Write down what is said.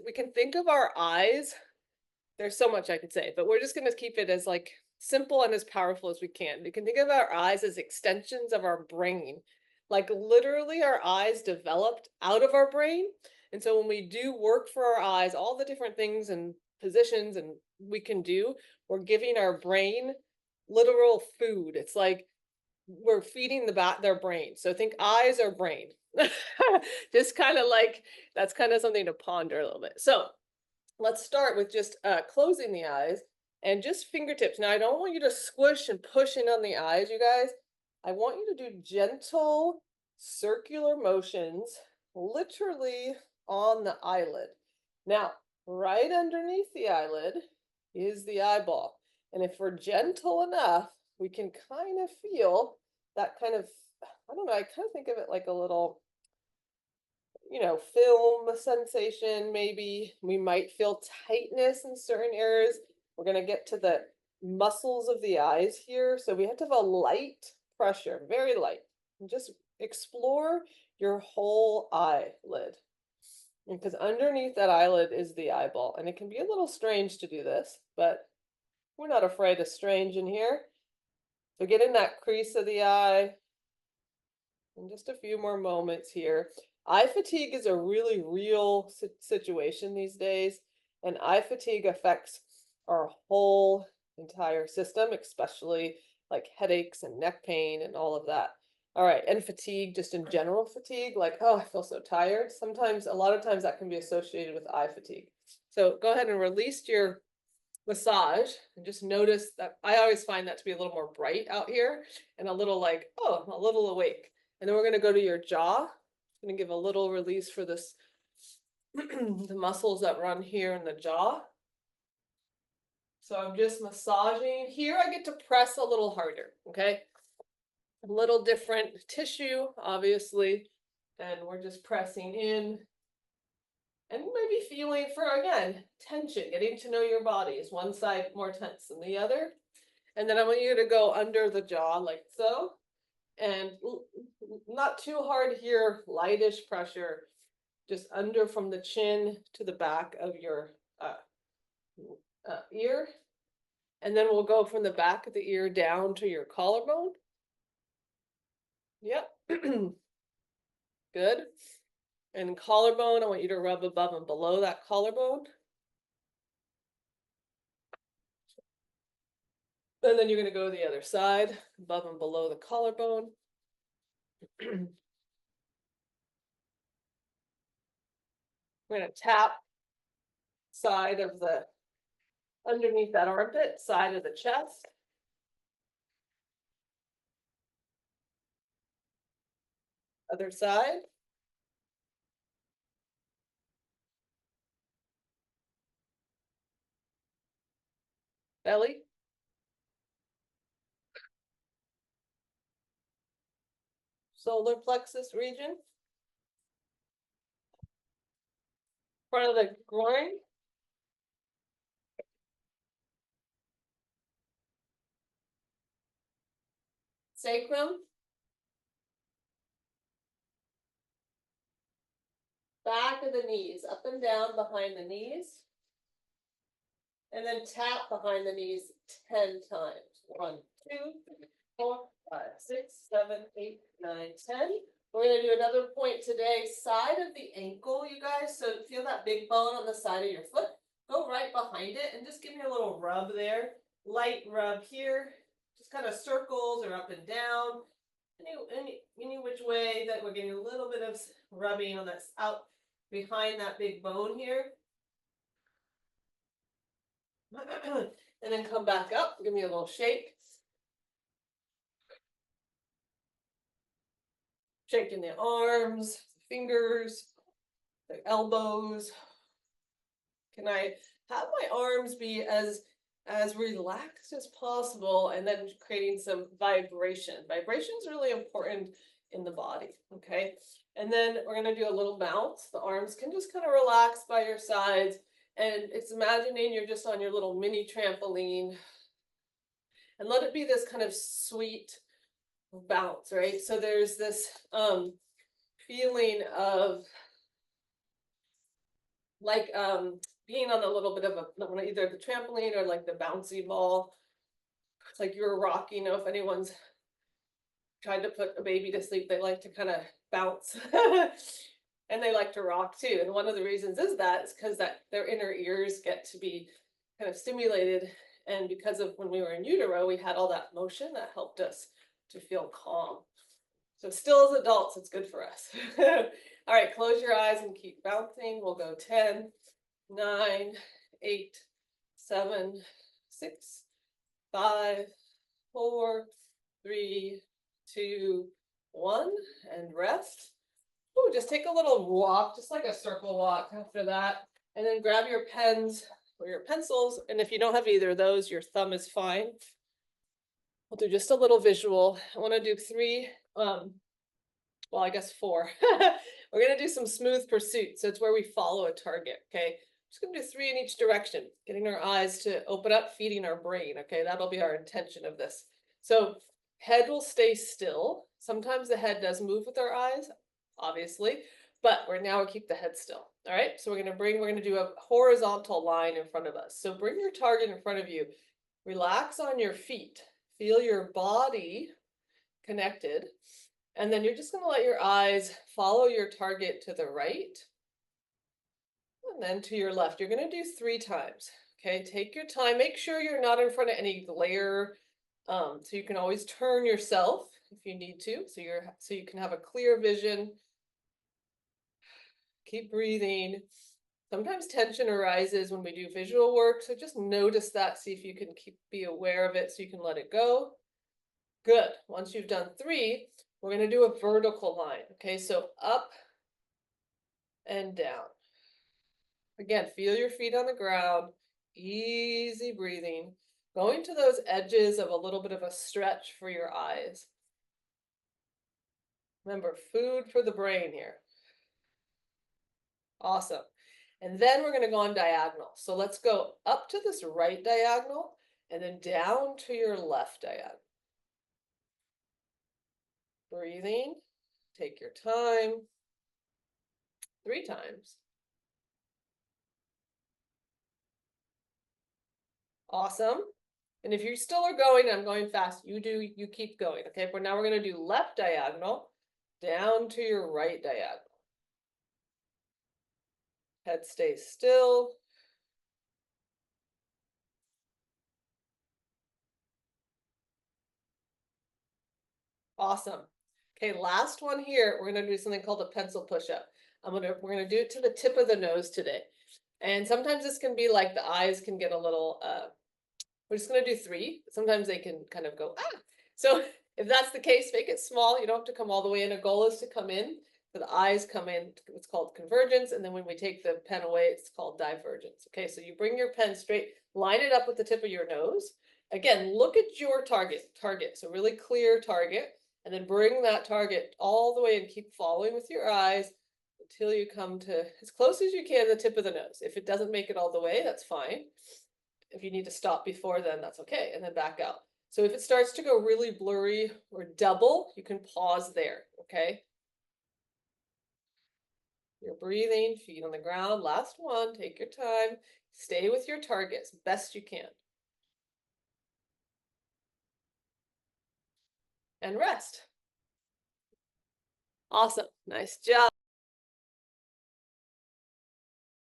we can think of our eyes. There's so much I could say, but we're just going to keep it as like simple and as powerful as we can. We can think of our eyes as extensions of our brain. Like literally our eyes developed out of our brain. And so when we do work for our eyes, all the different things and positions and we can do, we're giving our brain literal food. It's like we're feeding their brain. So think eyes or brain. Just kind of like that's kind of something to ponder a little bit. So let's start with just closing the eyes and just fingertips. Now, I don't want you to squish and push in on the eyes, you guys. I want you to do gentle circular motions, literally on the eyelid. Now, right underneath the eyelid is the eyeball. And if we're gentle enough, we can kind of feel that kind of, I don't know, I kind of think of it like a little, film sensation, maybe. We might feel tightness in certain areas. We're going to get to the muscles of the eyes here. So we have to have a light pressure, very light. And just explore your whole eyelid. Because underneath that eyelid is the eyeball. And it can be a little strange to do this, but we're not afraid of strange in here. So get in that crease of the eye. And just a few more moments here. Eye fatigue is a really real situation these days, and eye fatigue affects our whole entire system, especially like headaches and neck pain and all of that. All right, and fatigue, just in general fatigue, like, oh, I feel so tired. Sometimes, a lot of times that can be associated with eye fatigue. So go ahead and release your massage and just notice that I always find that to be a little more bright out here and a little like, oh, I'm a little awake. And then we're going to go to your jaw. Going to give a little release for this, the muscles that run here in the jaw. So I'm just massaging. Here I get to press a little harder, okay? A little different tissue, obviously. And we're just pressing in. And maybe feeling for, again, tension, getting to know your body. Is one side more tense than the other? And then I want you to go under the jaw like so. And not too hard here, lightish pressure, just under from the chin to the back of your ear. And then we'll go from the back of the ear down to your collarbone. Yep. Good. And collarbone, I want you to rub above and below that collarbone. And then you're going to go to the other side, above and below the collarbone. We're going to tap side of the, underneath that armpit, side of the chest. Other side. Belly. Solar plexus region. Front of the groin. Sacrum. Back of the knees, up and down behind the knees. And then tap behind the knees 10 times. 1, 2, 3, 4, 5, 6, 7, 8, 9, 10. We're going to do another point today, side of the ankle, you guys. So feel that big bone on the side of your foot. Go right behind it and just give me a little rub there. Light rub here. Just kind of circles or up and down. Any which way that we're getting a little bit of rubbing on that out behind that big bone here. And then come back up, give me a little shake. Shaking the arms, the fingers, the elbows. Can I have my arms be as relaxed as possible and then creating some vibration. Vibration is really important in the body, okay? And then we're going to do a little bounce. The arms can just kind of relax by your sides. And it's imagining you're just on your little mini trampoline. And let it be this kind of sweet bounce, right? So there's this feeling of like being on a little bit of either the trampoline or like the bouncy ball. It's like you're rocking, if anyone's tried to put a baby to sleep, they like to kind of bounce. And they like to rock too. And one of the reasons is because that their inner ears get to be kind of stimulated. And because of when we were in utero, we had all that motion that helped us to feel calm. So still as adults, it's good for us. All right, close your eyes and keep bouncing. We'll go 10, 9, 8, 7, 6, 5, 4, 3, 2, 1, and rest. Ooh, just take a little walk, just like a circle walk after that. And then grab your pens or your pencils. And if you don't have either of those, your thumb is fine. We'll do just a little visual. I want to do 3, well, I guess 4. We're going to do some smooth pursuit. So it's where we follow a target. Okay. Just going to do 3 in each direction, getting our eyes to open up, feeding our brain. Okay. That'll be our intention of this. So head will stay still. Sometimes the head does move with our eyes, obviously, but we'll keep the head still. All right. So we're going to do a horizontal line in front of us. So bring your target in front of you. Relax on your feet. Feel your body connected. And then you're just going to let your eyes follow your target to the right and then to your left. You're going to do 3 times. Okay, take your time. Make sure you're not in front of any glare. So you can always turn yourself if you need to. So you can have a clear vision. Keep breathing. Sometimes tension arises when we do visual work. So just notice that. See if you can be aware of it so you can let it go. Good. Once you've done 3, we're going to do a vertical line. Okay, so up and down. Again, feel your feet on the ground, easy breathing, going to those edges of a little bit of a stretch for your eyes. Remember, food for the brain here. Awesome. And then we're going to go on diagonal. So let's go up to this right diagonal and then down to your left diagonal. Breathing, take your time. 3 times. Awesome. And if you still are going, I'm going fast, you keep going, okay? But now we're going to do left diagonal down to your right diagonal. Head stays still. Awesome. Okay, last one here. We're going to do something called a pencil push-up. We're going to do it to the tip of the nose today. And sometimes this can be like the eyes can get a little, we're just going to do 3. Sometimes they can kind of go, ah. So if that's the case, make it small. You don't have to come all the way in. A goal is to come in. So the eyes come in. It's called convergence. And then when we take the pen away, it's called divergence. Okay, so you bring your pen straight, line it up with the tip of your nose. Again, look at your target. So really clear target. And then bring that target all the way and keep following with your eyes until you come to as close as you can to the tip of the nose. If it doesn't make it all the way, that's fine. If you need to stop before then, that's okay. And then back out. So if it starts to go really blurry or double, you can pause there, okay? You're breathing, feet on the ground. Last one, take your time. Stay with your targets best you can. And rest. Awesome, nice job.